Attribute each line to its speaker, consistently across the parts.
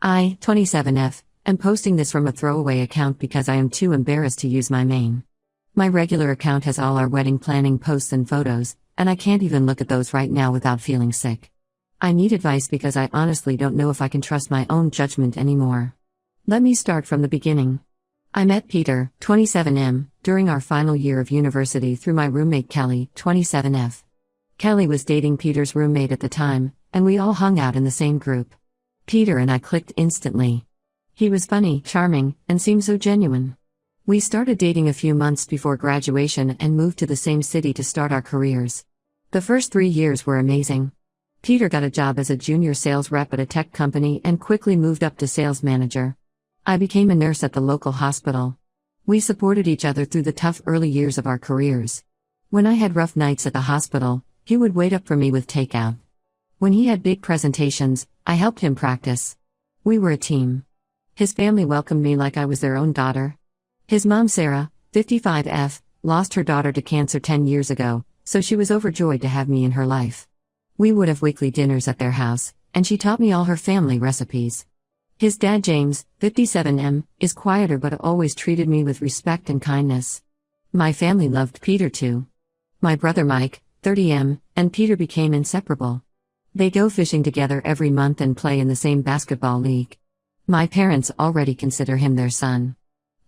Speaker 1: I, 27F, am posting this from a throwaway account because I am too embarrassed to use my main. My regular account has all our wedding planning posts and photos, and I can't even look at those right now without feeling sick. I need advice because I honestly don't know if I can trust my own judgment anymore. Let me start from the beginning. I met Peter, 27M, during our final year of university through my roommate Kelly, 27F. Kelly was dating Peter's roommate at the time, and we all hung out in the same group. Peter and I clicked instantly. He was funny, charming, and seemed so genuine. We started dating a few months before graduation and moved to the same city to start our careers. The first 3 years were amazing. Peter got a job as a junior sales rep at a tech company and quickly moved up to sales manager. I became a nurse at the local hospital. We supported each other through the tough early years of our careers. When I had rough nights at the hospital, he would wait up for me with takeout. When he had big presentations, I helped him practice. We were a team. His family welcomed me like I was their own daughter. His mom Sarah, 55F, lost her daughter to cancer 10 years ago, so she was overjoyed to have me in her life. We would have weekly dinners at their house, and she taught me all her family recipes. His dad James, 57M, is quieter but always treated me with respect and kindness. My family loved Peter too. My brother Mike, 30M, and Peter became inseparable. They go fishing together every month and play in the same basketball league. My parents already consider him their son.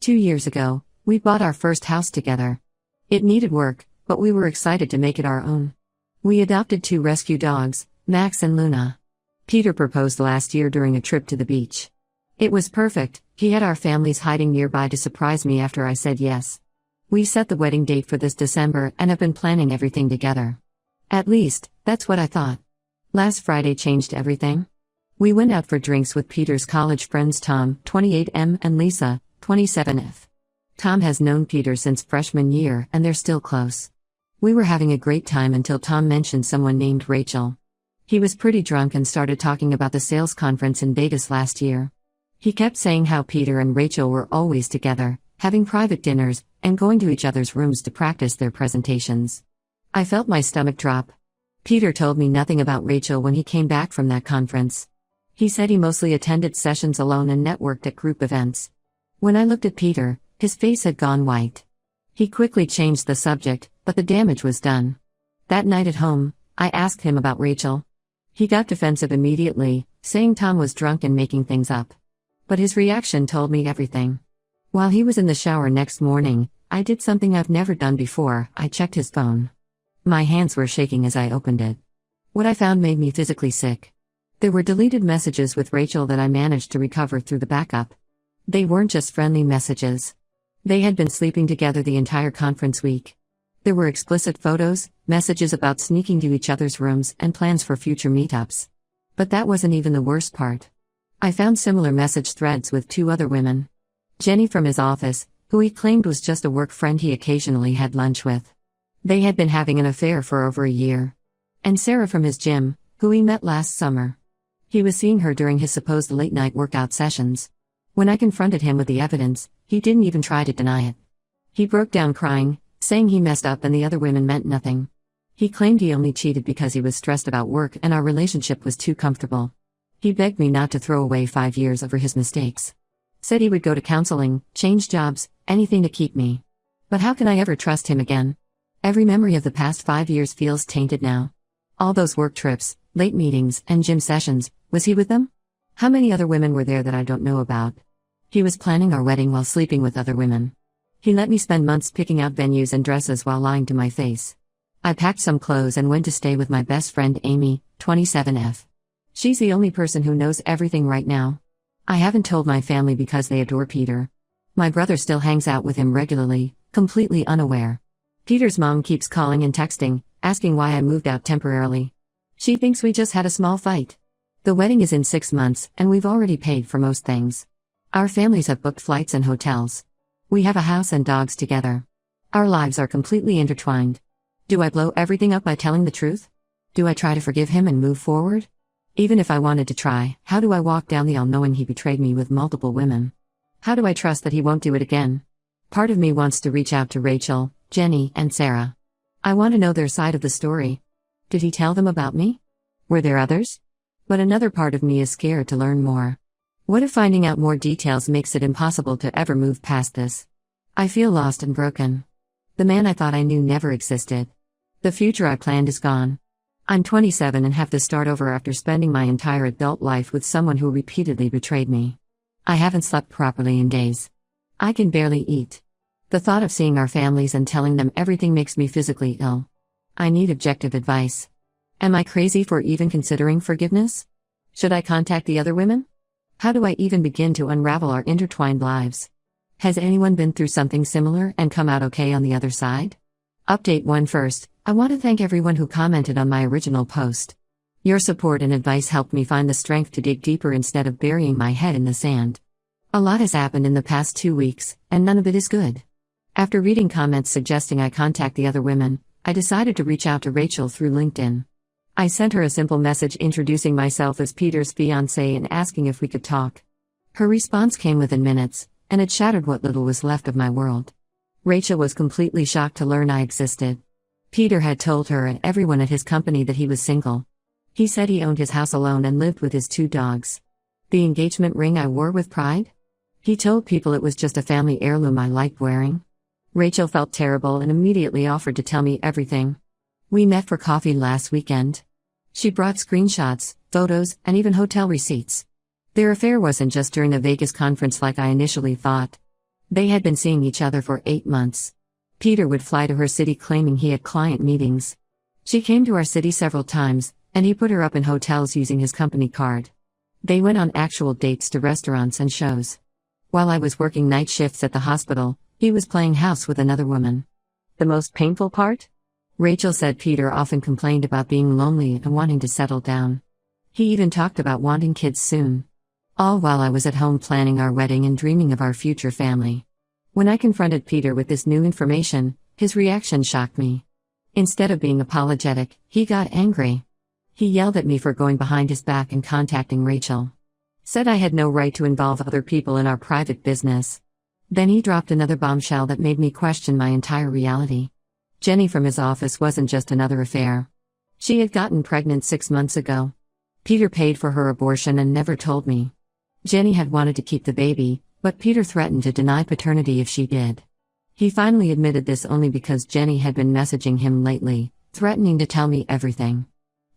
Speaker 1: 2 years ago, we bought our first house together. It needed work, but we were excited to make it our own. We adopted 2 rescue dogs, Max and Luna. Peter proposed last year during a trip to the beach. It was perfect, he had our families hiding nearby to surprise me after I said yes. We set the wedding date for this December and have been planning everything together. At least, that's what I thought. Last Friday changed everything. We went out for drinks with Peter's college friends Tom, 28M, and Lisa, 27F. Tom has known Peter since freshman year and they're still close. We were having a great time until Tom mentioned someone named Rachel. He was pretty drunk and started talking about the sales conference in Vegas last year. He kept saying how Peter and Rachel were always together, having private dinners, and going to each other's rooms to practice their presentations. I felt my stomach drop. Peter told me nothing about Rachel when he came back from that conference. He said he mostly attended sessions alone and networked at group events. When I looked at Peter, his face had gone white. He quickly changed the subject, but the damage was done. That night at home, I asked him about Rachel. He got defensive immediately, saying Tom was drunk and making things up. But his reaction told me everything. While he was in the shower next morning, I did something I've never done before, I checked his phone. My hands were shaking as I opened it. What I found made me physically sick. There were deleted messages with Rachel that I managed to recover through the backup. They weren't just friendly messages. They had been sleeping together the entire conference week. There were explicit photos, messages about sneaking to each other's rooms, and plans for future meetups. But that wasn't even the worst part. I found similar message threads with 2 other women. Jenny from his office, who he claimed was just a work friend he occasionally had lunch with. They had been having an affair for over a year. And Sarah from his gym, who he met last summer. He was seeing her during his supposed late-night workout sessions. When I confronted him with the evidence, he didn't even try to deny it. He broke down crying, saying he messed up and the other women meant nothing. He claimed he only cheated because he was stressed about work and our relationship was too comfortable. He begged me not to throw away 5 years over his mistakes. Said he would go to counseling, change jobs, anything to keep me. But how can I ever trust him again? Every memory of the past 5 years feels tainted now. All those work trips, late meetings, and gym sessions, was he with them? How many other women were there that I don't know about? He was planning our wedding while sleeping with other women. He let me spend months picking out venues and dresses while lying to my face. I packed some clothes and went to stay with my best friend Amy, 27F. She's the only person who knows everything right now. I haven't told my family because they adore Peter. My brother still hangs out with him regularly, completely unaware. Peter's mom keeps calling and texting, asking why I moved out temporarily. She thinks we just had a small fight. The wedding is in 6 months, and we've already paid for most things. Our families have booked flights and hotels. We have a house and dogs together. Our lives are completely intertwined. Do I blow everything up by telling the truth? Do I try to forgive him and move forward? Even if I wanted to try, how do I walk down the aisle knowing he betrayed me with multiple women? How do I trust that he won't do it again? Part of me wants to reach out to Rachel, Jenny, and Sarah. I want to know their side of the story. Did he tell them about me? Were there others? But another part of me is scared to learn more. What if finding out more details makes it impossible to ever move past this? I feel lost and broken. The man I thought I knew never existed. The future I planned is gone. I'm 27 and have to start over after spending my entire adult life with someone who repeatedly betrayed me. I haven't slept properly in days. I can barely eat. The thought of seeing our families and telling them everything makes me physically ill. I need objective advice. Am I crazy for even considering forgiveness? Should I contact the other women? How do I even begin to unravel our intertwined lives? Has anyone been through something similar and come out okay on the other side? Update 1 first, I want to thank everyone who commented on my original post. Your support and advice helped me find the strength to dig deeper instead of burying my head in the sand. A lot has happened in the past 2 weeks, and none of it is good. After reading comments suggesting I contact the other women, I decided to reach out to Rachel through LinkedIn. I sent her a simple message introducing myself as Peter's fiancé and asking if we could talk. Her response came within minutes, and it shattered what little was left of my world. Rachel was completely shocked to learn I existed. Peter had told her and everyone at his company that he was single. He said he owned his house alone and lived with his 2 dogs. The engagement ring I wore with pride? He told people it was just a family heirloom I liked wearing. Rachel felt terrible and immediately offered to tell me everything. We met for coffee last weekend. She brought screenshots, photos, and even hotel receipts. Their affair wasn't just during the Vegas conference like I initially thought. They had been seeing each other for 8 months. Peter would fly to her city claiming he had client meetings. She came to our city several times, and he put her up in hotels using his company card. They went on actual dates to restaurants and shows. While I was working night shifts at the hospital, he was playing house with another woman. The most painful part? Rachel said Peter often complained about being lonely and wanting to settle down. He even talked about wanting kids soon. All while I was at home planning our wedding and dreaming of our future family. When I confronted Peter with this new information, his reaction shocked me. Instead of being apologetic, he got angry. He yelled at me for going behind his back and contacting Rachel. Said I had no right to involve other people in our private business. Then he dropped another bombshell that made me question my entire reality. Jenny from his office wasn't just another affair. She had gotten pregnant 6 months ago. Peter paid for her abortion and never told me. Jenny had wanted to keep the baby, but Peter threatened to deny paternity if she did. He finally admitted this only because Jenny had been messaging him lately, threatening to tell me everything.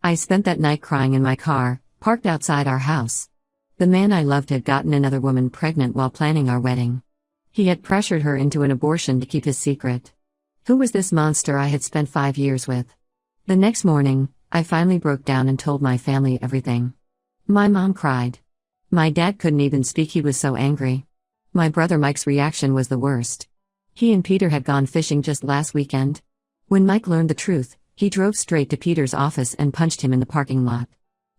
Speaker 1: I spent that night crying in my car, parked outside our house. The man I loved had gotten another woman pregnant while planning our wedding. He had pressured her into an abortion to keep his secret. Who was this monster I had spent 5 years with? The next morning, I finally broke down and told my family everything. My mom cried. My dad couldn't even speak, he was so angry. My brother Mike's reaction was the worst. He and Peter had gone fishing just last weekend. When Mike learned the truth, he drove straight to Peter's office and punched him in the parking lot.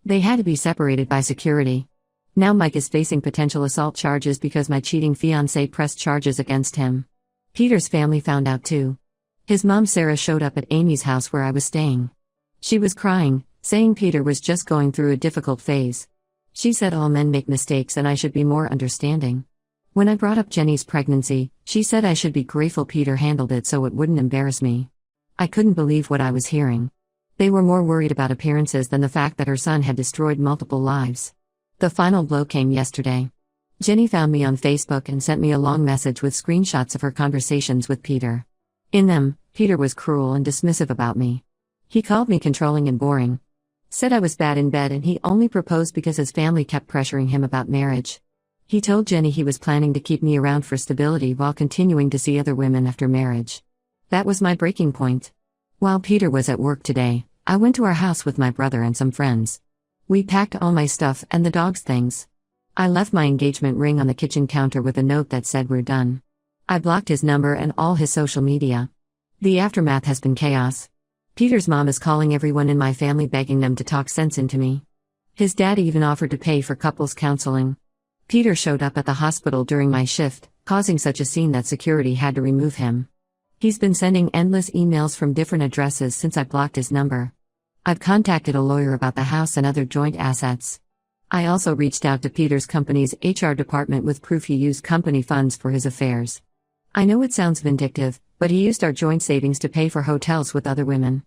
Speaker 1: They had to be separated by security. Now Mike is facing potential assault charges because my cheating fiancé pressed charges against him. Peter's family found out too. His mom Sarah showed up at Amy's house where I was staying. She was crying, saying Peter was just going through a difficult phase. She said all men make mistakes and I should be more understanding. When I brought up Jenny's pregnancy, she said I should be grateful Peter handled it so it wouldn't embarrass me. I couldn't believe what I was hearing. They were more worried about appearances than the fact that her son had destroyed multiple lives. The final blow came yesterday. Jenny found me on Facebook and sent me a long message with screenshots of her conversations with Peter. In them, Peter was cruel and dismissive about me. He called me controlling and boring. Said I was bad in bed and he only proposed because his family kept pressuring him about marriage. He told Jenny he was planning to keep me around for stability while continuing to see other women after marriage. That was my breaking point. While Peter was at work today, I went to our house with my brother and some friends. We packed all my stuff and the dog's things. I left my engagement ring on the kitchen counter with a note that said we're done. I blocked his number and all his social media. The aftermath has been chaos. Peter's mom is calling everyone in my family begging them to talk sense into me. His dad even offered to pay for couples counseling. Peter showed up at the hospital during my shift, causing such a scene that security had to remove him. He's been sending endless emails from different addresses since I blocked his number. I've contacted a lawyer about the house and other joint assets. I also reached out to Peter's company's HR department with proof he used company funds for his affairs. I know it sounds vindictive, but he used our joint savings to pay for hotels with other women.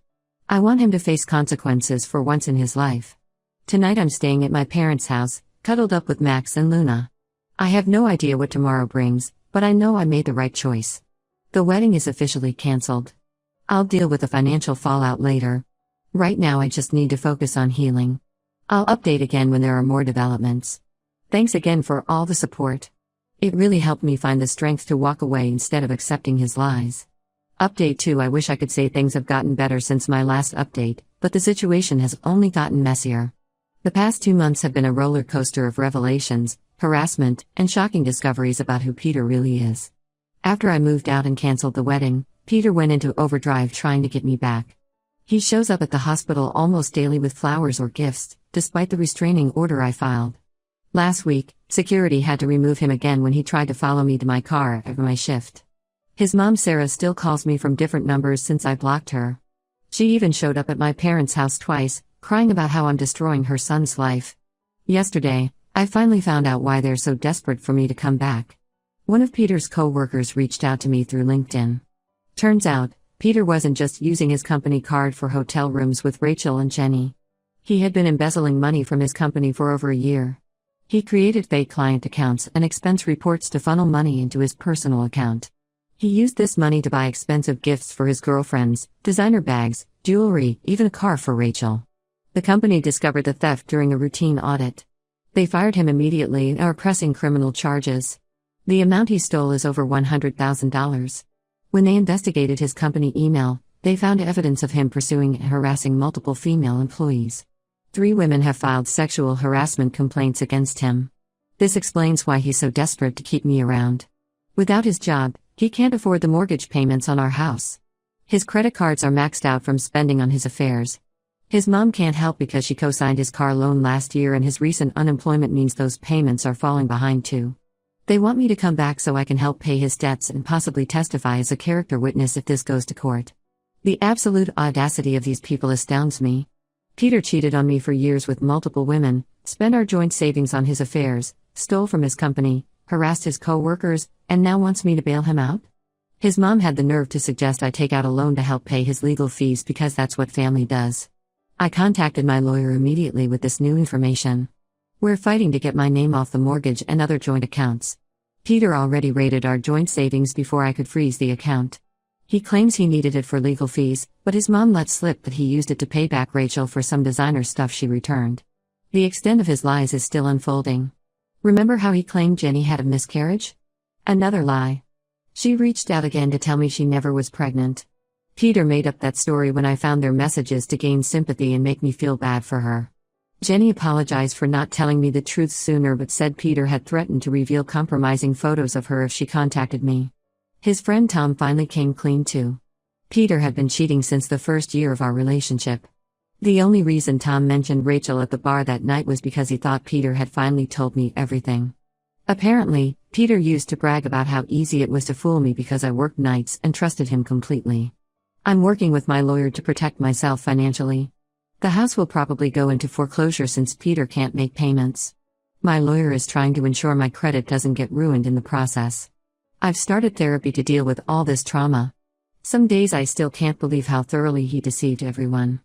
Speaker 1: I want him to face consequences for once in his life. Tonight I'm staying at my parents' house, cuddled up with Max and Luna. I have no idea what tomorrow brings, but I know I made the right choice. The wedding is officially cancelled. I'll deal with the financial fallout later. Right now I just need to focus on healing. I'll update again when there are more developments. Thanks again for all the support. It really helped me find the strength to walk away instead of accepting his lies. Update 2. I wish I could say things have gotten better since my last update, but the situation has only gotten messier. The past 2 months have been a roller coaster of revelations, harassment, and shocking discoveries about who Peter really is. After I moved out and cancelled the wedding, Peter went into overdrive trying to get me back. He shows up at the hospital almost daily with flowers or gifts, despite the restraining order I filed. Last week, security had to remove him again when he tried to follow me to my car after my shift. His mom Sarah still calls me from different numbers since I blocked her. She even showed up at my parents' house twice, crying about how I'm destroying her son's life. Yesterday, I finally found out why they're so desperate for me to come back. One of Peter's coworkers reached out to me through LinkedIn. Turns out, Peter wasn't just using his company card for hotel rooms with Rachel and Jenny. He had been embezzling money from his company for over a year. He created fake client accounts and expense reports to funnel money into his personal account. He used this money to buy expensive gifts for his girlfriends, designer bags, jewelry, even a car for Rachel. The company discovered the theft during a routine audit. They fired him immediately and are pressing criminal charges. The amount he stole is over $100,000. When they investigated his company email, they found evidence of him pursuing and harassing multiple female employees. 3 women have filed sexual harassment complaints against him. This explains why he's so desperate to keep me around. Without his job, he can't afford the mortgage payments on our house. His credit cards are maxed out from spending on his affairs. His mom can't help because she co-signed his car loan last year, and his recent unemployment means those payments are falling behind too. They want me to come back so I can help pay his debts and possibly testify as a character witness if this goes to court. The absolute audacity of these people astounds me. Peter cheated on me for years with multiple women, spent our joint savings on his affairs, stole from his company, harassed his co-workers, and now wants me to bail him out? His mom had the nerve to suggest I take out a loan to help pay his legal fees because that's what family does. I contacted my lawyer immediately with this new information. We're fighting to get my name off the mortgage and other joint accounts. Peter already raided our joint savings before I could freeze the account. He claims he needed it for legal fees, but his mom let slip that he used it to pay back Rachel for some designer stuff she returned. The extent of his lies is still unfolding. Remember how he claimed Jenny had a miscarriage? Another lie. She reached out again to tell me she never was pregnant. Peter made up that story when I found their messages to gain sympathy and make me feel bad for her. Jenny apologized for not telling me the truth sooner but said Peter had threatened to reveal compromising photos of her if she contacted me. His friend Tom finally came clean too. Peter had been cheating since the first year of our relationship. The only reason Tom mentioned Rachel at the bar that night was because he thought Peter had finally told me everything. Apparently, Peter used to brag about how easy it was to fool me because I worked nights and trusted him completely. I'm working with my lawyer to protect myself financially. The house will probably go into foreclosure since Peter can't make payments. My lawyer is trying to ensure my credit doesn't get ruined in the process. I've started therapy to deal with all this trauma. Some days I still can't believe how thoroughly he deceived everyone.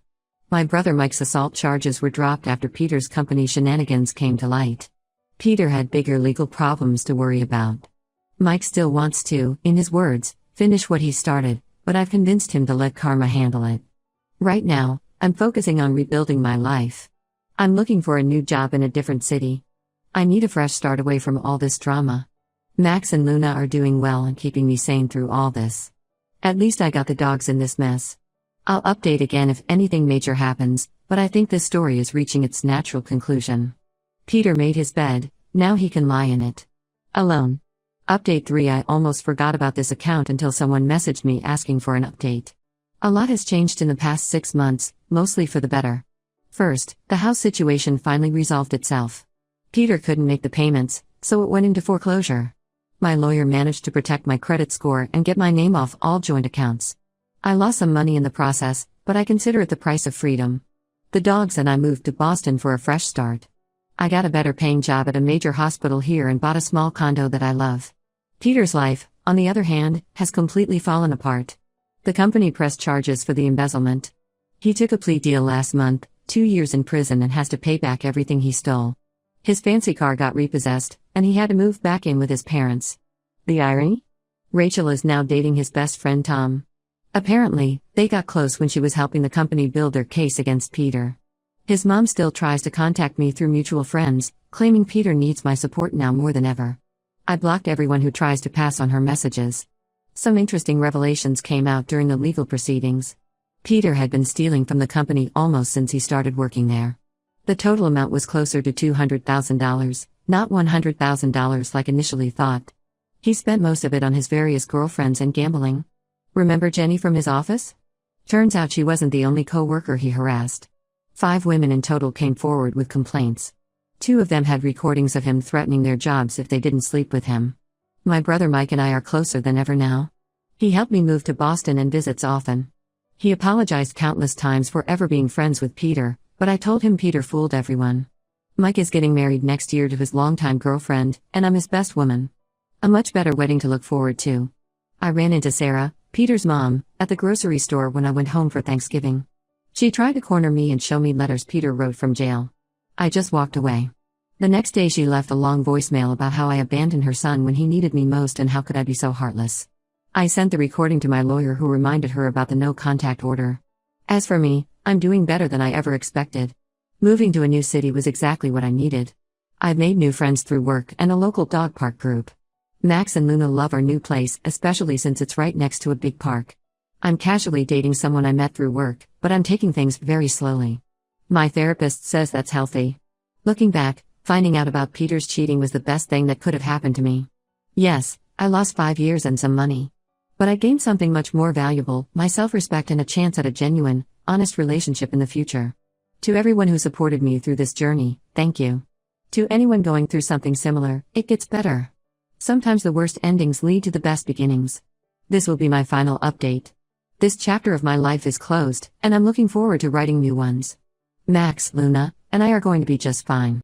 Speaker 1: My brother Mike's assault charges were dropped after Peter's company shenanigans came to light. Peter had bigger legal problems to worry about. Mike still wants to, in his words, finish what he started, but I've convinced him to let karma handle it. Right now, I'm focusing on rebuilding my life. I'm looking for a new job in a different city. I need a fresh start away from all this drama. Max and Luna are doing well and keeping me sane through all this. At least I got the dogs in this mess. I'll update again if anything major happens, but I think this story is reaching its natural conclusion. Peter made his bed, now he can lie in it. Alone. Update 3. I almost forgot about this account until someone messaged me asking for an update. A lot has changed in the past 6 months, mostly for the better. First, the house situation finally resolved itself. Peter couldn't make the payments, so it went into foreclosure. My lawyer managed to protect my credit score and get my name off all joint accounts. I lost some money in the process, but I consider it the price of freedom. The dogs and I moved to Boston for a fresh start. I got a better paying job at a major hospital here and bought a small condo that I love. Peter's life, on the other hand, has completely fallen apart. The company pressed charges for the embezzlement. He took a plea deal last month, 2 years in prison, and has to pay back everything he stole. His fancy car got repossessed, and he had to move back in with his parents. The irony? Rachel is now dating his best friend Tom. Apparently, they got close when she was helping the company build their case against Peter. His mom still tries to contact me through mutual friends, claiming Peter needs my support now more than ever. I blocked everyone who tries to pass on her messages. Some interesting revelations came out during the legal proceedings. Peter had been stealing from the company almost since he started working there. The total amount was closer to $200,000, not $100,000 like initially thought. He spent most of it on his various girlfriends and gambling. Remember Jenny from his office? Turns out she wasn't the only coworker he harassed. 5 women in total came forward with complaints. 2 of them had recordings of him threatening their jobs if they didn't sleep with him. My brother Mike and I are closer than ever now. He helped me move to Boston and visits often. He apologized countless times for ever being friends with Peter, but I told him Peter fooled everyone. Mike is getting married next year to his longtime girlfriend, and I'm his best woman. A much better wedding to look forward to. I ran into Sarah, Peter's mom, at the grocery store when I went home for Thanksgiving. She tried to corner me and show me letters Peter wrote from jail. I just walked away. The next day she left a long voicemail about how I abandoned her son when he needed me most and how could I be so heartless. I sent the recording to my lawyer who reminded her about the no-contact order. As for me, I'm doing better than I ever expected. Moving to a new city was exactly what I needed. I've made new friends through work and a local dog park group. Max and Luna love our new place, especially since it's right next to a big park. I'm casually dating someone I met through work, but I'm taking things very slowly. My therapist says that's healthy. Looking back, finding out about Peter's cheating was the best thing that could have happened to me. Yes, I lost 5 years and some money. But I gained something much more valuable, my self-respect and a chance at a genuine, honest relationship in the future. To everyone who supported me through this journey, thank you. To anyone going through something similar, it gets better. Sometimes the worst endings lead to the best beginnings. This will be my final update. This chapter of my life is closed, and I'm looking forward to writing new ones. Max, Luna, and I are going to be just fine.